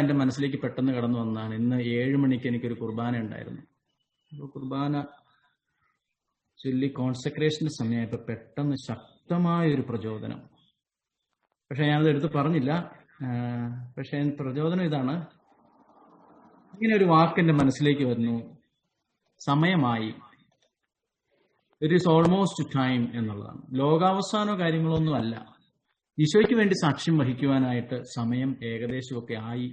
എൻ്റെ മനസ്സിലേക്ക് പെട്ടെന്ന് കടന്നു വന്നതാണ്. ഇന്ന് 7 മണിക്ക് എനിക്കൊരു കുർബാന ഉണ്ടായിരുന്നു. അപ്പോൾ കുർബാന ചൊല്ലി കോൺസെക്രേഷൻ്റെ സമയമായപ്പോൾ പെട്ടെന്ന് ശക്തമായൊരു പ്രചോദനം. പക്ഷെ ഞാനത് എടുത്ത് പറഞ്ഞില്ല. പക്ഷെ പ്രചോദനം ഇതാണ്. ഇങ്ങനെ ഒരു വാക്ക് എൻ്റെ മനസ്സിലേക്ക് വരുന്നു: സമയമായി. ഇറ്റ് ഈസ് ഓൾമോസ്റ്റ് ടൈം എന്നുള്ളതാണ്. ലോകാവസാനോ കാര്യങ്ങളൊന്നും അല്ല. ഈശോയ്ക്ക് വേണ്ടി സാക്ഷ്യം വഹിക്കുവാനായിട്ട് സമയം ഏകദേശമൊക്കെ ആയി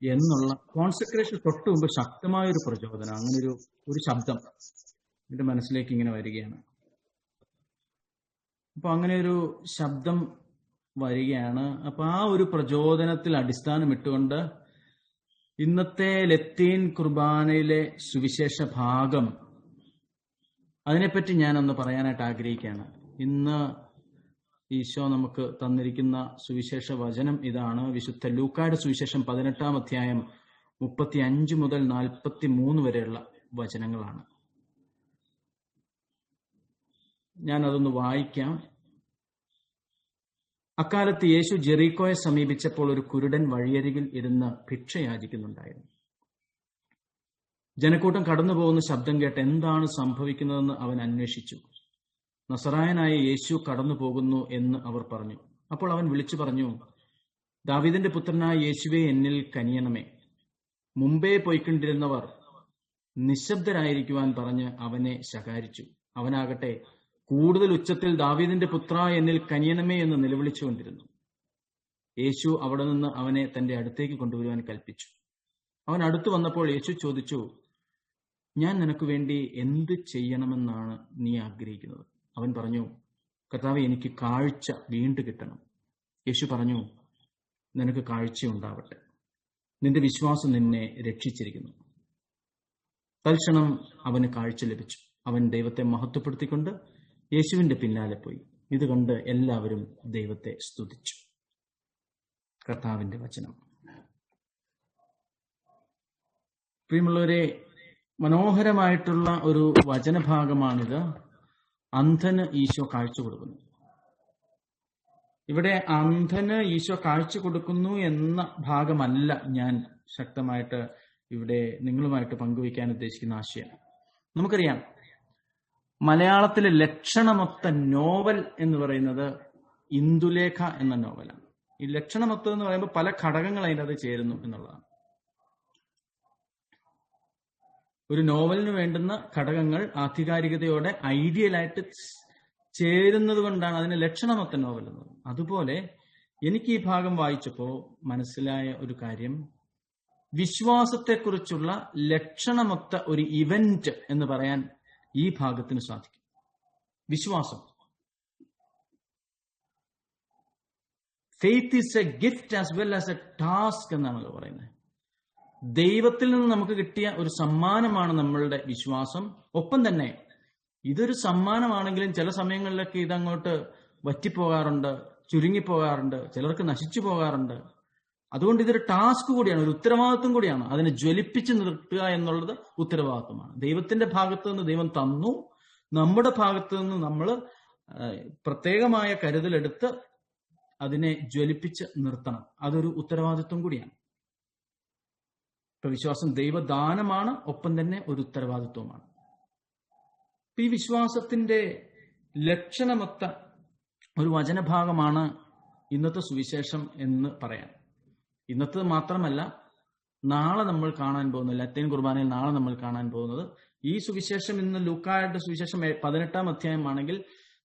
എന്നുള്ള കോൺസെൻട്രേഷൻ തൊട്ട് മുമ്പ് ശക്തമായൊരു പ്രചോദനം, അങ്ങനെ ഒരു ശബ്ദം എൻ്റെ മനസ്സിലേക്ക് ഇങ്ങനെ വരികയാണ്. അപ്പൊ അങ്ങനെ ഒരു ശബ്ദം വരികയാണ്. അപ്പൊ ആ ഒരു പ്രചോദനത്തിൽ അടിസ്ഥാനമിട്ടുകൊണ്ട് ഇന്നത്തെ ലത്തീൻ കുർബാനയിലെ സുവിശേഷ ഭാഗം, അതിനെപ്പറ്റി ഞാനൊന്ന് പറയാനായിട്ട് ആഗ്രഹിക്കുകയാണ്. ഇന്ന് ഈശോ നമുക്ക് തന്നിരിക്കുന്ന സുവിശേഷ വചനം ഇതാണ്. വിശുദ്ധ ലൂക്കായുടെ സുവിശേഷം 18-ാം അധ്യായം 35 മുതൽ 43 വരെയുള്ള വചനങ്ങളാണ്. ഞാനതൊന്ന് വായിക്കാം. അക്കാലത്ത് യേശു ജെറീക്കോയെ സമീപിച്ചപ്പോൾ ഒരു കുരുടൻ വഴിയരികിൽ ഇരുന്ന് ഭിക്ഷ യാചിക്കുന്നുണ്ടായിരുന്നു. ജനക്കൂട്ടം കടന്നു പോകുന്ന ശബ്ദം കേട്ട് എന്താണ് സംഭവിക്കുന്നതെന്ന് അവൻ അന്വേഷിച്ചു. നസറായനായ യേശു കടന്നു പോകുന്നു എന്ന് അവർ പറഞ്ഞു. അപ്പോൾ അവൻ വിളിച്ചു പറഞ്ഞു: ദാവീദിന്റെ പുത്രനായ യേശുവേ, എന്നിൽ കനിയണമേ. മുമ്പേ പോയിക്കൊണ്ടിരുന്നവർ നിശബ്ദരായിരിക്കുവാൻ പറഞ്ഞ് അവനെ ശകാരിച്ചു. അവനാകട്ടെ കൂടുതൽ ഉച്ചത്തിൽ ദാവീദിന്റെ പുത്ര, എന്നിൽ കനിയണമേ എന്ന് നിലവിളിച്ചുകൊണ്ടിരുന്നു. യേശു അവിടെ നിന്ന് അവനെ തന്റെ അടുത്തേക്ക് കൊണ്ടുവരുവാൻ കൽപ്പിച്ചു. അവൻ അടുത്തു വന്നപ്പോൾ യേശു ചോദിച്ചു: ഞാൻ നിനക്ക് വേണ്ടി എന്ത് ചെയ്യണമെന്നാണ് നീ ആഗ്രഹിക്കുന്നത്? അവൻ പറഞ്ഞു: കർത്താവേ, എനിക്ക് കാഴ്ച വീണ്ടും കിട്ടണം. യേശു പറഞ്ഞു: നിനക്ക് കാഴ്ചയുണ്ടാവട്ടെ, നിന്റെ വിശ്വാസം നിന്നെ രക്ഷിച്ചിരിക്കുന്നു. തൽക്ഷണം അവന് കാഴ്ച ലഭിച്ചു. അവൻ ദൈവത്തെ മഹത്വപ്പെടുത്തിക്കൊണ്ട് യേശുവിന്റെ പിന്നാലെ പോയി. ഇത് കണ്ട് എല്ലാവരും ദൈവത്തെ സ്തുതിച്ചു. കർത്താവിന്റെ വചനം. പ്രിയമുള്ളവരെ, മനോഹരമായിട്ടുള്ള ഒരു വചനഭാഗമാണിത്. അന്ധന് ഈശോ കാഴ്ച കൊടുക്കുന്നു. ഇവിടെ അന്ധന് ഈശോ കാഴ്ച കൊടുക്കുന്നു എന്ന ഭാഗമല്ല ഞാൻ ശക്തമായിട്ട് ഇവിടെ നിങ്ങളുമായിട്ട് പങ്കുവയ്ക്കാൻ ഉദ്ദേശിക്കുന്ന ആശയം. നമുക്കറിയാം, മലയാളത്തിലെ ലക്ഷണമൊത്ത നോവൽ എന്ന് പറയുന്നത് ഇന്ദുലേഖ എന്ന നോവലാണ്. ഈ ലക്ഷണമൊത്തം എന്ന് പറയുമ്പോൾ പല ഘടകങ്ങൾ അതിനകത്ത് ചേരുന്നു എന്നുള്ളതാണ്. ഒരു നോവലിന് വേണ്ടുന്ന ഘടകങ്ങൾ ആധികാരികതയോടെ ഐഡിയലായിട്ട് ചേരുന്നത് കൊണ്ടാണ് അതിന് ലക്ഷണമൊത്ത നോവൽ എന്ന് പറയുന്നത്. അതുപോലെ എനിക്ക് ഈ ഭാഗം വായിച്ചപ്പോൾ മനസ്സിലായ ഒരു കാര്യം, വിശ്വാസത്തെക്കുറിച്ചുള്ള ലക്ഷണമൊത്ത ഒരു ഇവന്റ് എന്ന് പറയാൻ ഈ ഭാഗത്തിന് സാധിക്കും. വിശ്വാസം, faith is A gift as well as A task എന്നാണല്ലോ പറയുന്നത്. ദൈവത്തിൽ നിന്ന് നമുക്ക് കിട്ടിയ ഒരു സമ്മാനമാണ് നമ്മളുടെ വിശ്വാസം. ഒപ്പം തന്നെ ഇതൊരു സമ്മാനമാണെങ്കിലും ചില സമയങ്ങളിലൊക്കെ ഇതങ്ങോട്ട് വറ്റിപ്പോകാറുണ്ട്, ചുരുങ്ങിപ്പോകാറുണ്ട്, ചിലർക്ക് നശിച്ചു പോകാറുണ്ട്. അതുകൊണ്ട് ഇതൊരു ടാസ്ക് കൂടിയാണ്, ഒരു ഉത്തരവാദിത്വം കൂടിയാണ്. അതിനെ ജ്വലിപ്പിച്ച് നിർത്തുക എന്നുള്ളത് ഉത്തരവാദിത്വമാണ്. ദൈവത്തിന്റെ ഭാഗത്ത് നിന്ന് ദൈവം തന്നു, നമ്മുടെ ഭാഗത്ത് നിന്ന് നമ്മൾ പ്രത്യേകമായ കരുതലെടുത്ത് അതിനെ ജ്വലിപ്പിച്ച് നിർത്തണം. അതൊരു ഉത്തരവാദിത്വം കൂടിയാണ്. ഇപ്പൊ വിശ്വാസം ദൈവദാനമാണ്, ഒപ്പം തന്നെ ഒരു ഉത്തരവാദിത്വമാണ്. ഈ വിശ്വാസത്തിന്റെ ലക്ഷണമൊത്ത ഒരു വചനഭാഗമാണ് ഇന്നത്തെ സുവിശേഷം എന്ന് പറയാം. ഇന്നത്തെ മാത്രമല്ല, നാളെ നമ്മൾ കാണാൻ പോകുന്നത്, ലത്തീൻ കുർബാനയിൽ നാളെ നമ്മൾ കാണാൻ പോകുന്നത് ഈ സുവിശേഷം. ഇന്ന് ലൂക്കായുടെ സുവിശേഷം 18-ാം അധ്യായമാണെങ്കിൽ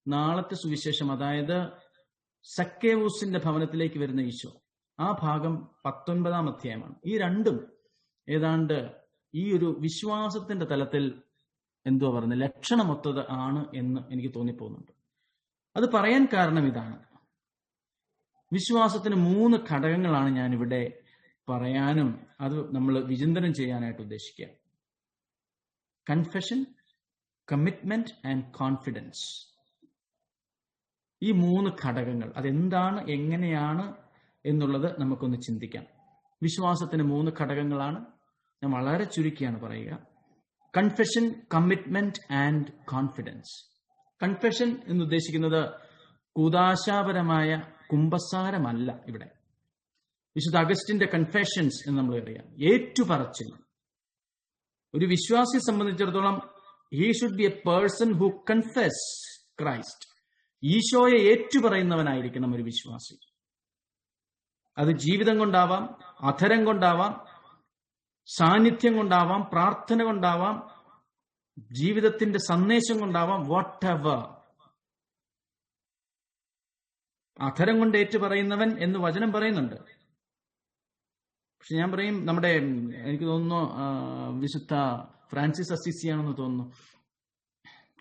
നാളത്തെ സുവിശേഷം, അതായത് സക്കേവൂസിന്റെ ഭവനത്തിലേക്ക് വരുന്ന ഈശോ, ആ ഭാഗം 19-ാം അധ്യായമാണ്. ഈ രണ്ടും ഏതാണ്ട് ഈ ഒരു വിശ്വാസത്തിന്റെ തലത്തിൽ എന്തോ പറയുന്നത് ലക്ഷണമൊത്തത് ആണ് എന്ന് എനിക്ക് തോന്നിപ്പോകുന്നുണ്ട്. അത് പറയാൻ കാരണം ഇതാണ്. വിശ്വാസത്തിന് 3 ഘടകങ്ങളാണ് ഞാനിവിടെ പറയാനും അത് നമ്മൾ വിചിന്തനം ചെയ്യാനായിട്ട് ഉദ്ദേശിക്കുക. Confession, commitment and confidence. ഈ 3 ഘടകങ്ങൾ അതെന്താണ്, എങ്ങനെയാണ് എന്നുള്ളത് നമുക്കൊന്ന് ചിന്തിക്കാം. വിശ്വാസത്തിന് 3 ഘടകങ്ങളാണ്. ഞാൻ വളരെ ചുരുക്കിയാണ് പറയുക. Confession, commitment and confidence. Confession എന്നുദ്ദേശിക്കുന്നത് കൂദാശാപരമായ കുമ്പസാരമല്ല. ഇവിടെ വിശുദ്ധ അഗസ്റ്റിന്റെ കൺഫെഷൻസ് എന്ന് നമ്മൾ അറിയാം. ഏറ്റുപറച്ചിൽ. ഒരു വിശ്വാസിയെ സംബന്ധിച്ചിടത്തോളം he should be a person who confess Christ. ഈശോയെ ഏറ്റുപറയുന്നവനായിരിക്കണം ഒരു വിശ്വാസി. അത് ജീവിതം കൊണ്ടാവാം, അധരം കൊണ്ടാവാം, സാന്നിധ്യം കൊണ്ടാവാം, പ്രാർത്ഥന കൊണ്ടാവാം, ജീവിതത്തിന്റെ സന്ദേശം കൊണ്ടാവാം, വാട്ട് എവർ. അധരം കൊണ്ട് ഏറ്റുപറയുന്നവൻ എന്ന് വചനം പറയുന്നുണ്ട്. പക്ഷെ ഞാൻ പറയും, എനിക്ക് തോന്നുന്നു വിശുദ്ധ ഫ്രാൻസിസ് അസിസിയാണെന്ന് തോന്നുന്നു,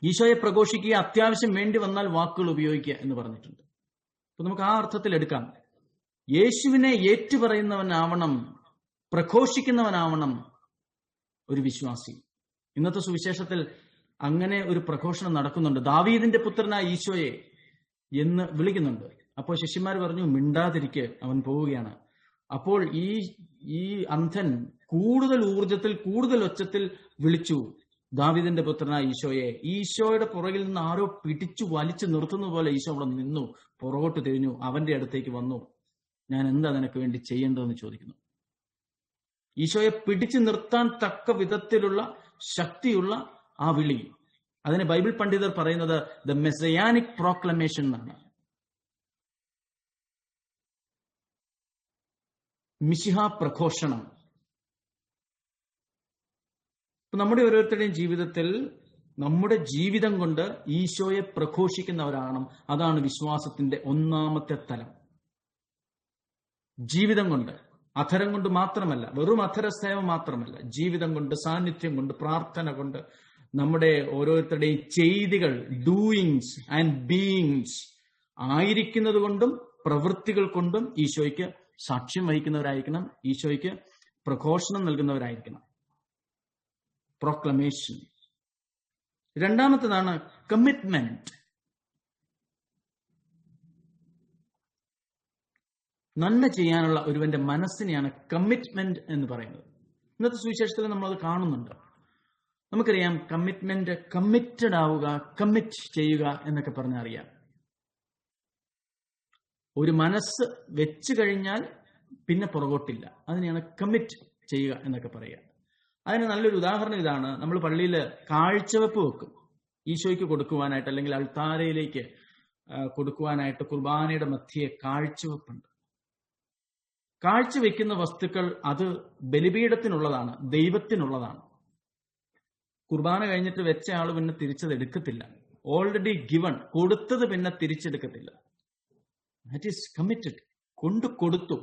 ഈശോയെ പ്രഘോഷിക്കുക, അത്യാവശ്യം വേണ്ടി വന്നാൽ വാക്കുകൾ ഉപയോഗിക്കുക എന്ന് പറഞ്ഞിട്ടുണ്ട്. അപ്പൊ നമുക്ക് ആ അർത്ഥത്തിൽ എടുക്കാം. യേശുവിനെ ഏറ്റുപറയുന്നവനാവണം, പ്രഘോഷിക്കുന്നവനാവണം ഒരു വിശ്വാസി. ഇന്നത്തെ സുവിശേഷത്തിൽ അങ്ങനെ ഒരു പ്രഘോഷണം നടക്കുന്നുണ്ട്. ദാവീദിന്റെ പുത്രനായ ഈശോയെ എന്ന് വിളിക്കുന്നുണ്ട്. അപ്പോൾ ശിഷ്യന്മാർ പറഞ്ഞു, മിണ്ടാതിരിക്ക്, അവൻ പോവുകയാണ്. അപ്പോൾ ഈ അന്ധൻ കൂടുതൽ ഊർജത്തിൽ, കൂടുതൽ ഒച്ചത്തിൽ വിളിച്ചു, ദാവീദിന്റെ പുത്രനായ ഈശോയെ. ഈശോയുടെ പുറകിൽ നിന്ന് ആരോ പിടിച്ചു വലിച്ചു നിർത്തുന്ന പോലെ ഈശോ അവിടെ നിന്നു, പുറകോട്ട് തിരിഞ്ഞു, അവന്റെ അടുത്തേക്ക് വന്നു. ഞാൻ എന്താ നിനക്ക് വേണ്ടി ചെയ്യേണ്ടതെന്ന് ചോദിക്കുന്നു. ഈശോയെ പിടിച്ചു നിർത്താൻ തക്ക വിധത്തിലുള്ള ശക്തിയുള്ള ആ വിളി, അതിനെ ബൈബിൾ പണ്ഡിതർ പറയുന്നത് ദ മെസ്സയാനിക് പ്രോക്ലമേഷൻ എന്നാണ്. മിശിഹ പ്രഘോഷണം. നമ്മുടെ ഓരോരുത്തരുടെയും ജീവിതത്തിൽ നമ്മുടെ ജീവിതം കൊണ്ട് ഈശോയെ പ്രഘോഷിക്കുന്നവരാകണം. അതാണ് വിശ്വാസത്തിന്റെ ഒന്നാമത്തെ തലം. ജീവിതം കൊണ്ട്, അധരം കൊണ്ട് മാത്രമല്ല, വെറും അധരസേവ മാത്രമല്ല, ജീവിതം കൊണ്ട്, സാന്നിധ്യം കൊണ്ട്, പ്രാർത്ഥന കൊണ്ട്, നമ്മുടെ ഓരോരുത്തരുടെയും ചെയ്തികൾ, ഡൂയിങ്സ് ആൻഡ് ബീയിങ്സ് ആയിരിക്കുന്നത് കൊണ്ടും പ്രവൃത്തികൾ കൊണ്ടും ഈശോയ്ക്ക് സാക്ഷ്യം വഹിക്കുന്നവരായിരിക്കണം, ഈശോയ്ക്ക് പ്രഘോഷണം നൽകുന്നവരായിരിക്കണം. പ്രോക്ലമേഷൻ. രണ്ടാമത്തേതാണ് കമ്മിറ്റ്മെന്റ്. നന്മ ചെയ്യാനുള്ള ഒരുവന്റെ മനസ്സിനെയാണ് കമ്മിറ്റ്മെന്റ് എന്ന് പറയുന്നത്. ഇന്നത്തെ സുവിശേഷത്തിൽ നമ്മളത് കാണുന്നുണ്ട്. നമുക്കറിയാം, കമ്മിറ്റ്മെന്റ്, കമ്മിറ്റഡ് ആവുക, കമ്മിറ്റ് ചെയ്യുക എന്നൊക്കെ പറഞ്ഞാൽ അറിയാം. ഒരു മനസ്സ് വെച്ചു കഴിഞ്ഞാൽ പിന്നെ പുറകോട്ടില്ല. അതിനെയാണ് കമ്മിറ്റ് ചെയ്യുക എന്നൊക്കെ പറയുക. അതിന് നല്ലൊരു ഉദാഹരണം ഇതാണ്. നമ്മൾ പള്ളിയിൽ കാഴ്ചവെപ്പ് വെക്കും, ഈശോയ്ക്ക് കൊടുക്കുവാനായിട്ട്, അല്ലെങ്കിൽ അൾത്താരയിലേക്ക് കൊടുക്കുവാനായിട്ട്. കുർബാനയുടെ മധ്യേ കാഴ്ചവെപ്പുണ്ട്. കാഴ്ചവെക്കുന്ന വസ്തുക്കൾ അത് ബലിപീഠത്തിനുള്ളതാണ്, ദൈവത്തിനുള്ളതാണ്. കുർബാന കഴിഞ്ഞിട്ട് വെച്ച ആൾ പിന്നെ തിരിച്ചത് എടുക്കത്തില്ല. ഓൾറെഡി ഗിവൺ, കൊടുത്തത് പിന്നെ തിരിച്ചെടുക്കത്തില്ല. That is committed. കൊടുത്തു,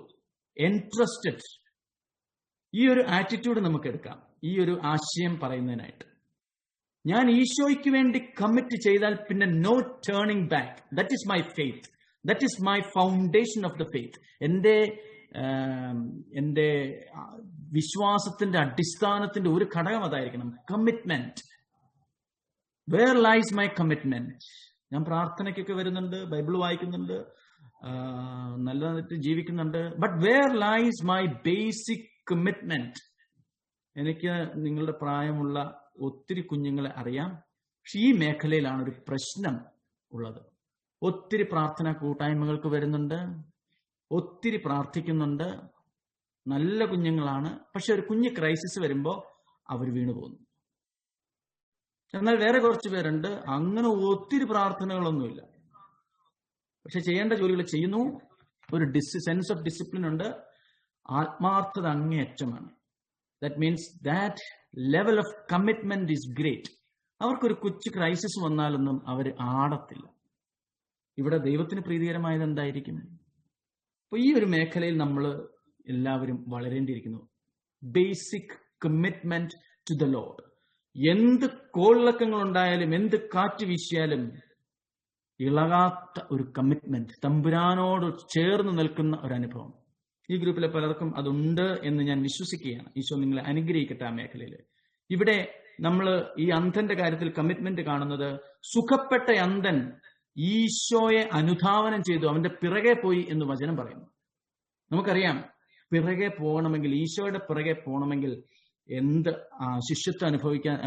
എൻട്രസ്റ്റഡ്. ഈ ഒരു ആറ്റിറ്റ്യൂഡ് നമുക്ക് എടുക്കാം, ഈ ഒരു ആശയം പറയുന്നതിനായിട്ട്. ഞാൻ ഈശോയ്ക്ക് വേണ്ടി കമ്മിറ്റ് ചെയ്താൽ പിന്നെ no turning back. That is my faith. That is my foundation of the faith. എന്റെ വിശ്വാസത്തിന്റെ അടിസ്ഥാനത്തിന്റെ ഒരു ഘടകം അതായിരിക്കണം, commitment. Where lies my commitment? ഞാൻ പ്രാർത്ഥനയ്ക്കൊക്കെ വരുന്നുണ്ട്, ബൈബിൾ വായിക്കുന്നുണ്ട്, നല്ലതായിട്ട് ജീവിക്കുന്നുണ്ട്. But where lies my basic commitment? എനിക്ക് നിങ്ങളുടെ പ്രായമുള്ള ഒത്തിരി കുഞ്ഞുങ്ങളെ അറിയാം. പക്ഷെ ഈ മേഖലയിലാണ് ഒരു പ്രശ്നം ഉള്ളത്. ഒത്തിരി പ്രാർത്ഥനാ കൂട്ടായ്മകൾക്ക് വരുന്നുണ്ട്, ഒത്തിരി പ്രാർത്ഥിക്കുന്നുണ്ട്, നല്ല കുഞ്ഞുങ്ങളാണ്. പക്ഷെ ഒരു കുഞ്ഞ് ക്രൈസിസ് വരുമ്പോൾ അവർ വീണു പോകുന്നു. എന്നാൽ വേറെ കുറച്ച് പേരുണ്ട്, അങ്ങനെ ഒത്തിരി പ്രാർത്ഥനകളൊന്നുമില്ല, പക്ഷെ ചെയ്യേണ്ട ജോലികൾ ചെയ്യുന്നു. ഒരു സെൻസ് ഓഫ് ഡിസിപ്ലിൻ ഉണ്ട്, ആത്മാർത്ഥത അങ്ങേയറ്റമാണ്. That means that level of commitment is great. അവർക്കൊരു കൊച്ചു ക്രൈസിസ് വന്നാലൊന്നും അവർ ആടത്തില്ല. ഇവിടെ ദൈവത്തിന് പ്രീതികരമായത് എന്തായിരിക്കും? അപ്പൊ ഈ ഒരു മേഖലയിൽ നമ്മൾ എല്ലാവരും വളരേണ്ടിയിരിക്കുന്നു. Basic commitment to the lord. എന്ത് കോളിളക്കങ്ങൾ ഉണ്ടായാലും, എന്ത് കാറ്റ് വീശിയാലും ഇളകാത്ത ഒരു കമ്മിറ്റ്മെന്റ്, തമ്പുരാനോട് ചേർന്ന് നിൽക്കുന്ന ഒരു അനുഭവം. ഈ ഗ്രൂപ്പിലെ പലർക്കും അതുണ്ട് എന്ന് ഞാൻ വിശ്വസിക്കുകയാണ്. ഈശോ നിങ്ങളെ അനുഗ്രഹിക്കട്ടെ ആ മേഖലയിൽ. ഇവിടെ നമ്മൾ ഈ അന്ധന്റെ കാര്യത്തിൽ കമ്മിറ്റ്മെന്റ് കാണുന്നത്, സുഖപ്പെട്ട അന്ധൻ ഈശോയെ അനുധാവനം ചെയ്തു, അവന്റെ പിറകെ പോയി എന്ന് വചനം പറയുന്നു. നമുക്കറിയാം, പിറകെ പോകണമെങ്കിൽ, ഈശോയുടെ പിറകെ പോകണമെങ്കിൽ എന്ത് ശിഷ്യത്വം അനുഭവിക്കാൻ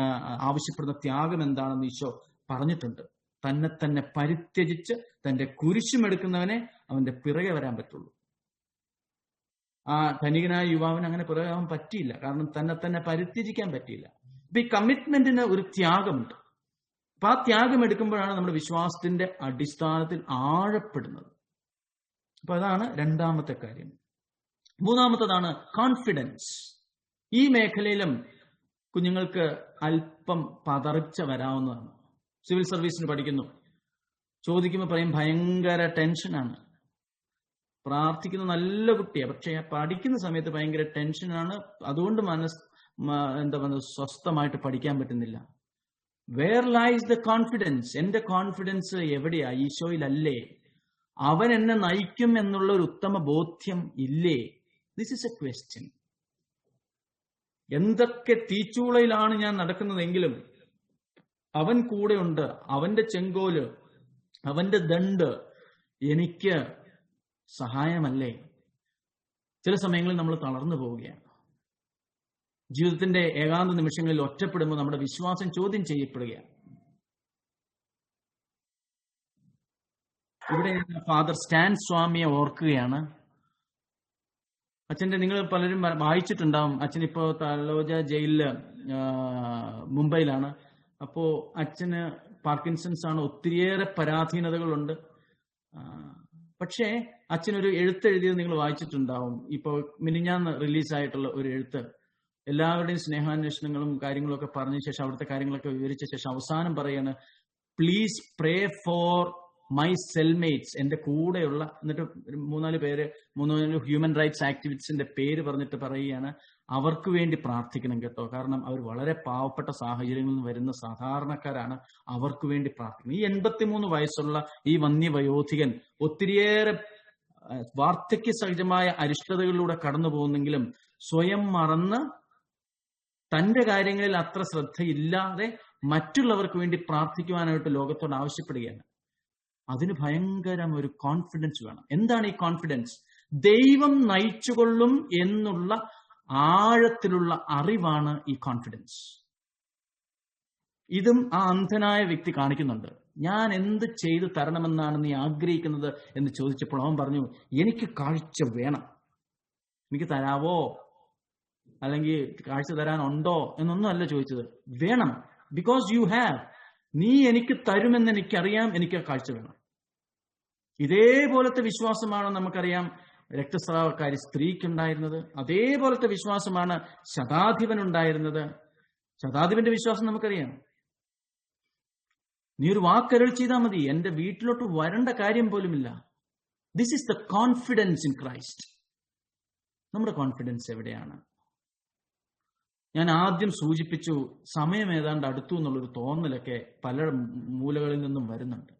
ആവശ്യപ്പെടുന്ന ത്യാഗം എന്താണെന്ന് ഈശോ പറഞ്ഞിട്ടുണ്ട്. തന്നെ പരിത്യജിച്ച് തന്റെ കുരിശുമെടുക്കുന്നവനെ അവന്റെ പിറകെ വരാൻ പറ്റുള്ളൂ. ആ ധനികനായ യുവാവിന് അങ്ങനെ പിറകാൻ പറ്റിയില്ല. കാരണം തന്നെ പരിത്യജിക്കാൻ പറ്റിയില്ല. അപ്പൊ ഈ കമ്മിറ്റ്മെന്റിന് ഒരു ത്യാഗമുണ്ട്. അപ്പൊ ആ ത്യാഗം എടുക്കുമ്പോഴാണ് നമ്മുടെ വിശ്വാസത്തിന്റെ അടിസ്ഥാനത്തിൽ ആഴപ്പെടുന്നത്. അപ്പൊ അതാണ് രണ്ടാമത്തെ കാര്യം. മൂന്നാമത്തതാണ് കോൺഫിഡൻസ്. ഈ മേഖലയിലും കുഞ്ഞുങ്ങൾക്ക് അല്പം പതർച്ച വരാവുന്നതാണ്. സിവിൽ സർവീസിന് പഠിക്കുന്നു, ചോദിക്കുമ്പോൾ പറയും ഭയങ്കര ടെൻഷനാണ്. പ്രാർത്ഥിക്കുന്ന നല്ല കുട്ടിയാണ്, പക്ഷെ പഠിക്കുന്ന സമയത്ത് ഭയങ്കര ടെൻഷനാണ്. അതുകൊണ്ട് സ്വസ്ഥമായിട്ട് പഠിക്കാൻ പറ്റുന്നില്ല. Where lies the confidence? എന്റെ കോൺഫിഡൻസ് എവിടെയാ? ഈശോയിലല്ലേ? അവൻ എന്നെ നയിക്കും എന്നുള്ള ഒരു ഉത്തമ ബോധ്യം ഇല്ലേ? This is A question. എന്തൊക്കെ തീച്ചൂളയിലാണ് ഞാൻ നടക്കുന്നതെങ്കിലും അവൻ കൂടെയുണ്ട്. അവന്റെ ചെങ്കോല്, അവന്റെ ദണ്ട് എനിക്ക് സഹായമല്ലേ? ചില സമയങ്ങളിൽ നമ്മൾ തളർന്നു പോവുകയാണ്. ജീവിതത്തിന്റെ ഏകാന്ത നിമിഷങ്ങളിൽ ഒറ്റപ്പെടുമ്പോൾ നമ്മുടെ വിശ്വാസം ചോദ്യം ചെയ്യപ്പെടുകയാണ്. ഇവിടെ ഫാദർ സ്റ്റാൻ സ്വാമിയെ ഓർക്കുകയാണ്. അച്ഛന്റെ, നിങ്ങൾ പലരും വായിച്ചിട്ടുണ്ടാവും, അച്ഛൻ ഇപ്പോ തലോജ ജയിലില് മുംബൈയിലാണ്. അപ്പോ അച്ഛന് പാർക്കിൻസൺസ് ആണ്, ഒത്തിരിയേറെ പരാധീനതകളുണ്ട്. പക്ഷേ അച്ഛനൊരു എഴുത്തെഴുതിയത് നിങ്ങൾ വായിച്ചിട്ടുണ്ടാവും. ഇപ്പോ മിനിഞ്ഞാന്ന് റിലീസായിട്ടുള്ള ഒരു എഴുത്ത്. എല്ലാവരുടെയും സ്നേഹാന്വേഷണങ്ങളും കാര്യങ്ങളും ഒക്കെ പറഞ്ഞ ശേഷം, അവിടുത്തെ കാര്യങ്ങളൊക്കെ വിവരിച്ച ശേഷം അവസാനം പറയാണ്, പ്ലീസ് പ്രേ ഫോർ മൈ സെൽമേറ്റ്സ്, എന്റെ കൂടെയുള്ള, എന്നിട്ട് 3-4 ഹ്യൂമൻ റൈറ്റ്സ് ആക്ടിവിസ്റ്റിന്റെ പേര് പറഞ്ഞിട്ട് പറയുകയാണ്, അവർക്ക് വേണ്ടി പ്രാർത്ഥിക്കണം കേട്ടോ. കാരണം അവർ വളരെ പാവപ്പെട്ട സാഹചര്യങ്ങളിൽ നിന്ന് വരുന്ന സാധാരണക്കാരാണ്. അവർക്ക് വേണ്ടി പ്രാർത്ഥിക്കണം. ഈ 83 വയസ്സുള്ള ഈ വന്യവയോധികൻ ഒത്തിരിയേറെ വാർദ്ധക്യ സഹജമായ അരിഷ്ടതകളിലൂടെ കടന്നു പോകുന്നെങ്കിലും സ്വയം മറന്ന് തന്റെ കാര്യങ്ങളിൽ അത്ര ശ്രദ്ധയില്ലാതെ മറ്റുള്ളവർക്ക് വേണ്ടി പ്രാർത്ഥിക്കുവാനായിട്ട് ലോകത്തോട് ആവശ്യപ്പെടുകയാണ്. അതിന് ഭയങ്കരം ഒരു കോൺഫിഡൻസ് വേണം. എന്താണ് ഈ കോൺഫിഡൻസ്? ദൈവം നയിച്ചുകൊള്ളും എന്നുള്ള ആഴത്തിലുള്ള അറിവാണ് ഈ കോൺഫിഡൻസ്. ഇതും ആ അന്ധനായ വ്യക്തി കാണിക്കുന്നുണ്ട്. ഞാൻ എന്ത് ചെയ്തു തരണമെന്നാണ് നീ ആഗ്രഹിക്കുന്നത് എന്ന് ചോദിച്ചപ്പോൾ അവൻ പറഞ്ഞു, എനിക്ക് കാഴ്ച വേണം. എനിക്ക് തരാവോ, അല്ലെങ്കിൽ കാഴ്ച തരാനുണ്ടോ എന്നൊന്നും അല്ല ചോദിച്ചത്. വേണം. Because you have. നീ എനിക്ക് തരുമെന്ന് എനിക്കറിയാം, എനിക്ക് കാഴ്ച വേണം. ഇതേപോലത്തെ വിശ്വാസമാണ് നമുക്കറിയാം രക്തസ്രാവക്കാരി സ്ത്രീക്കുണ്ടായിരുന്നത്. അതേപോലത്തെ വിശ്വാസമാണ് ശതാധിപനുണ്ടായിരുന്നത്. ശതാധിപന്റെ വിശ്വാസം നമുക്കറിയാം. നീ ഒരു വാക്കരുൾ ചെയ്താൽ മതി, എന്റെ വീട്ടിലോട്ട് വരേണ്ട കാര്യം പോലുമില്ല. This is the confidence in Christ. നമ്മുടെ കോൺഫിഡൻസ് എവിടെയാണ്? ഞാൻ ആദ്യം സൂചിപ്പിച്ചു, സമയം ഏതാണ്ട് അടുത്തു എന്നുള്ളൊരു തോന്നലൊക്കെ പല മൂലകളിൽ നിന്നും വരുന്നുണ്ട്.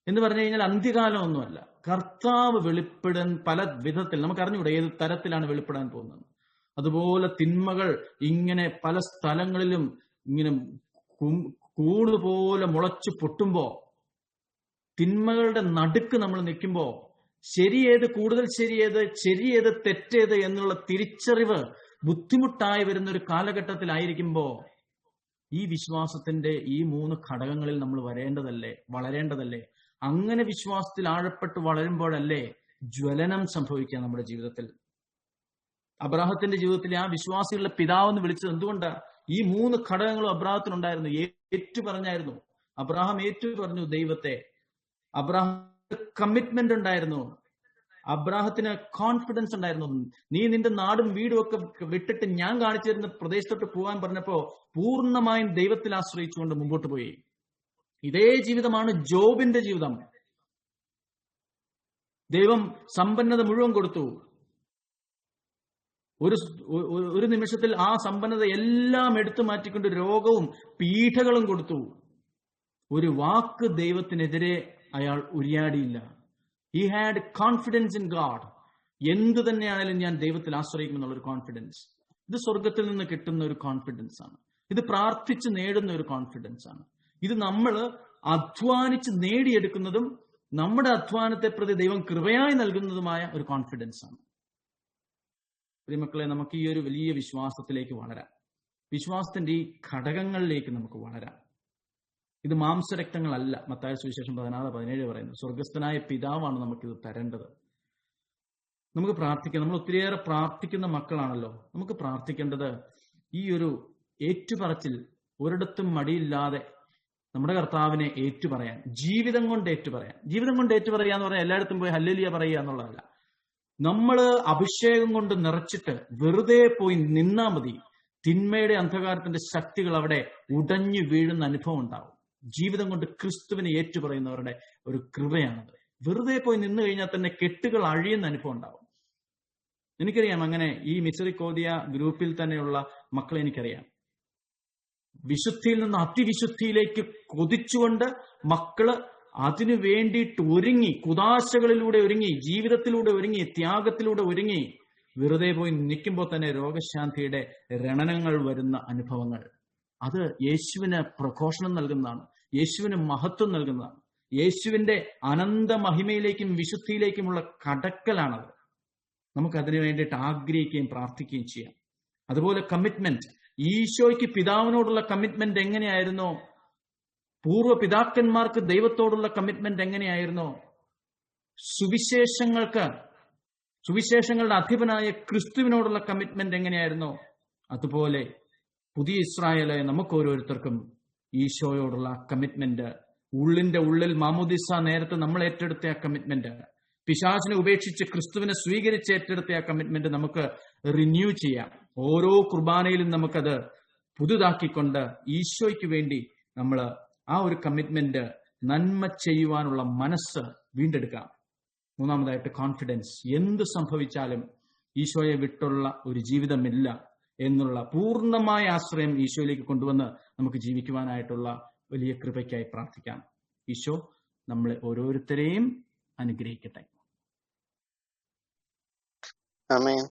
എന്ന് പറഞ്ഞു കഴിഞ്ഞാൽ അന്ത്യകാലം ഒന്നുമല്ല. കർത്താവ് വെളിപ്പെടാൻ പല വിധത്തിൽ നമുക്കറിഞ്ഞൂടെ ഏത് തരത്തിലാണ് വെളിപ്പെടാൻ പോകുന്നത്. അതുപോലെ തിന്മകൾ ഇങ്ങനെ പല സ്ഥലങ്ങളിലും ഇങ്ങനെ കൂടുപോലെ മുളച്ചു പൊട്ടുമ്പോ, തിന്മകളുടെ നടുക്ക് നമ്മൾ നിൽക്കുമ്പോ, ശരിയേത്, കൂടുതൽ ശരിയേത് തെറ്റേത് എന്നുള്ള തിരിച്ചറിവ് ബുദ്ധിമുട്ടായി വരുന്ന ഒരു കാലഘട്ടത്തിലായിരിക്കുമ്പോ ഈ വിശ്വാസത്തിന്റെ ഈ 3 ഘടകങ്ങളിൽ നമ്മൾ വളരേണ്ടതല്ലേ? അങ്ങനെ വിശ്വാസത്തിൽ ആഴപ്പെട്ട് വളരുമ്പോഴല്ലേ ജ്വലനം സംഭവിക്കുക നമ്മുടെ ജീവിതത്തിൽ. അബ്രാഹത്തിന്റെ ജീവിതത്തിൽ ആ വിശ്വാസികളുടെ പിതാവെന്ന് വിളിച്ചത് എന്തുകൊണ്ടാ? ഈ 3 ഘടകങ്ങളും അബ്രാഹത്തിനുണ്ടായിരുന്നു. പറഞ്ഞായിരുന്നു. അബ്രാഹാം പറഞ്ഞു ദൈവത്തെ. അബ്രാഹാം കമ്മിറ്റ്മെന്റ് ഉണ്ടായിരുന്നു. അബ്രാഹത്തിന് കോൺഫിഡൻസ് ഉണ്ടായിരുന്നു. നീ നിന്റെ നാടും വീടും ഒക്കെ വിട്ടിട്ട് ഞാൻ കാണിച്ചു തരുന്ന പ്രദേശത്തോട്ട് പോകാൻ പറഞ്ഞപ്പോ പൂർണ്ണമായും ദൈവത്തിൽ ആശ്രയിച്ചുകൊണ്ട് മുമ്പോട്ട് പോയി. ഇതേ ജീവിതമാണ് ജോബിന്റെ ജീവിതം. ദൈവം സമ്പന്നത മുഴുവൻ കൊടുത്തു. ഒരു നിമിഷത്തിൽ ആ സമ്പന്നത എല്ലാം എടുത്തു മാറ്റിക്കൊണ്ട് രോഗവും പീഡകളും കൊടുത്തു. ഒരു വാക്ക് ദൈവത്തിനെതിരെ അയാൾ ഉരിയാടിയില്ല. He had confidence in God. എന്തു തന്നെയാണെങ്കിലും ഞാൻ ദൈവത്തിൽ ആശ്രയിക്കുമെന്നുള്ളൊരു കോൺഫിഡൻസ്. ഇത് സ്വർഗത്തിൽ നിന്ന് കിട്ടുന്ന ഒരു കോൺഫിഡൻസ് ആണ്. ഇത് പ്രാർത്ഥിച്ച് നേടുന്ന ഒരു കോൺഫിഡൻസ് ആണ്. ഇത് നമ്മൾ അധ്വാനിച്ച് നേടിയെടുക്കുന്നതും നമ്മുടെ അധ്വാനത്തെ പ്രതി ദൈവം കൃപയായി നൽകുന്നതുമായ ഒരു കോൺഫിഡൻസ് ആണ്. പ്രിയമക്കളെ, നമുക്ക് ഈ ഒരു വലിയ വിശ്വാസത്തിലേക്ക് വളരാം. വിശ്വാസത്തിന്റെ ഈ ഘടകങ്ങളിലേക്ക് നമുക്ക് വളരാം. ഇത് മാംസരക്തങ്ങളല്ല. മത്തായി സുവിശേഷം 16:17 പറയുന്നു. സ്വർഗസ്ഥനായ പിതാവാണ് നമുക്കിത് തരേണ്ടത്. നമുക്ക് പ്രാർത്ഥിക്കാം. നമ്മൾ ഒത്തിരിയേറെ പ്രാർത്ഥിക്കുന്ന മക്കളാണല്ലോ. നമുക്ക് പ്രാർത്ഥിക്കേണ്ടത് ഈ ഒരു ഏറ്റുപറച്ചിൽ, ഒരിടത്തും മടിയില്ലാതെ നമ്മുടെ കർത്താവിനെ ഏറ്റുപറയാൻ, ജീവിതം കൊണ്ട് ഏറ്റുപറയാൻ. ജീവിതം കൊണ്ട് ഏറ്റുപറയുക എന്ന് പറഞ്ഞാൽ എല്ലായിടത്തും പോയി ഹല്ലേലൂയ പറയുക എന്നുള്ളതല്ല. നമ്മള് അഭിഷേകം കൊണ്ട് നിറച്ചിട്ട് വെറുതെ പോയി നിന്നാ മതി. തിന്മയുടെ അന്ധകാരത്തിന്റെ ശക്തികൾ അവിടെ ഉടഞ്ഞു വീഴുന്ന അനുഭവം ഉണ്ടാവും. ജീവിതം കൊണ്ട് ക്രിസ്തുവിനെ ഏറ്റുപറയുന്നവരുടെ ഒരു കൃപയാണത്. വെറുതെ പോയി നിന്ന് കഴിഞ്ഞാൽ തന്നെ കെട്ടുകൾ അഴിയുന്ന അനുഭവം ഉണ്ടാവും. എനിക്കറിയാം, അങ്ങനെ ഈ മിസറിക്കോദിയ ഗ്രൂപ്പിൽ തന്നെയുള്ള മക്കളെ എനിക്കറിയാം. വിശുദ്ധിയിൽ നിന്ന് അതിവിശുദ്ധിയിലേക്ക് കൊതിച്ചുകൊണ്ട് മക്കള് അതിനു വേണ്ടിയിട്ട് ഒരുങ്ങി, കുദാശകളിലൂടെ ഒരുങ്ങി, ജീവിതത്തിലൂടെ ഒരുങ്ങി, ത്യാഗത്തിലൂടെ ഒരുങ്ങി, വെറുതെ പോയി നിൽക്കുമ്പോൾ തന്നെ രോഗശാന്തിയുടെ രണനങ്ങൾ വരുന്ന അനുഭവങ്ങൾ. അത് യേശുവിന് പ്രഘോഷണം നൽകുന്നതാണ്, യേശുവിന് മഹത്വം നൽകുന്നതാണ്, യേശുവിന്റെ അനന്ത മഹിമയിലേക്കും വിശുദ്ധിയിലേക്കുമുള്ള കടക്കലാണത്. നമുക്കതിനു വേണ്ടിയിട്ട് ആഗ്രഹിക്കുകയും പ്രാർത്ഥിക്കുകയും ചെയ്യാം. അതുപോലെ കമ്മിറ്റ്മെന്റ്, ഈശോയ്ക്ക് പിതാവിനോടുള്ള കമ്മിറ്റ്മെന്റ് എങ്ങനെയായിരുന്നോ, പൂർവ്വ പിതാക്കന്മാർക്ക് ദൈവത്തോടുള്ള കമ്മിറ്റ്മെന്റ് എങ്ങനെയായിരുന്നോ, സുവിശേഷങ്ങളുടെ അധിപനായ ക്രിസ്തുവിനോടുള്ള കമ്മിറ്റ്മെന്റ് എങ്ങനെയായിരുന്നോ, അതുപോലെ പുതിയ ഇസ്രായേലായ നമുക്ക് ഓരോരുത്തർക്കും ഈശോയോടുള്ള കമ്മിറ്റ്മെന്റ്, ഉള്ളിന്റെ ഉള്ളിൽ മാമോദിസ നേരത്തെ നമ്മൾ ഏറ്റെടുത്ത ആ കമ്മിറ്റ്മെന്റ്, പിശാചിനെ ഉപേക്ഷിച്ച് ക്രിസ്തുവിനെ സ്വീകരിച്ച് ഏറ്റെടുത്ത ആ കമ്മിറ്റ്മെന്റ് നമുക്ക് റിന്യൂ ചെയ്യാം. ഓരോ കുർബാനയിലും നമുക്കത് പുതുതാക്കിക്കൊണ്ട് ഈശോയ്ക്ക് വേണ്ടി നമ്മൾ ആ ഒരു കമ്മിറ്റ്മെന്റ്, നന്മ ചെയ്യുവാനുള്ള മനസ്സ് വീണ്ടെടുക്കാം. മൂന്നാമതായിട്ട് കോൺഫിഡൻസ്. എന്ത് സംഭവിച്ചാലും ഈശോയെ വിട്ടുള്ള ഒരു ജീവിതമില്ല എന്നുള്ള പൂർണ്ണമായ ആശ്രയം ഈശോയിലേക്ക് കൊണ്ടുവന്ന് നമുക്ക് ജീവിക്കുവാനായിട്ടുള്ള വലിയ കൃപയ്ക്കായി പ്രാർത്ഥിക്കാം. ഈശോ നമ്മളെ ഓരോരുത്തരെയും അനുഗ്രഹിക്കട്ടെ. ആമേൻ.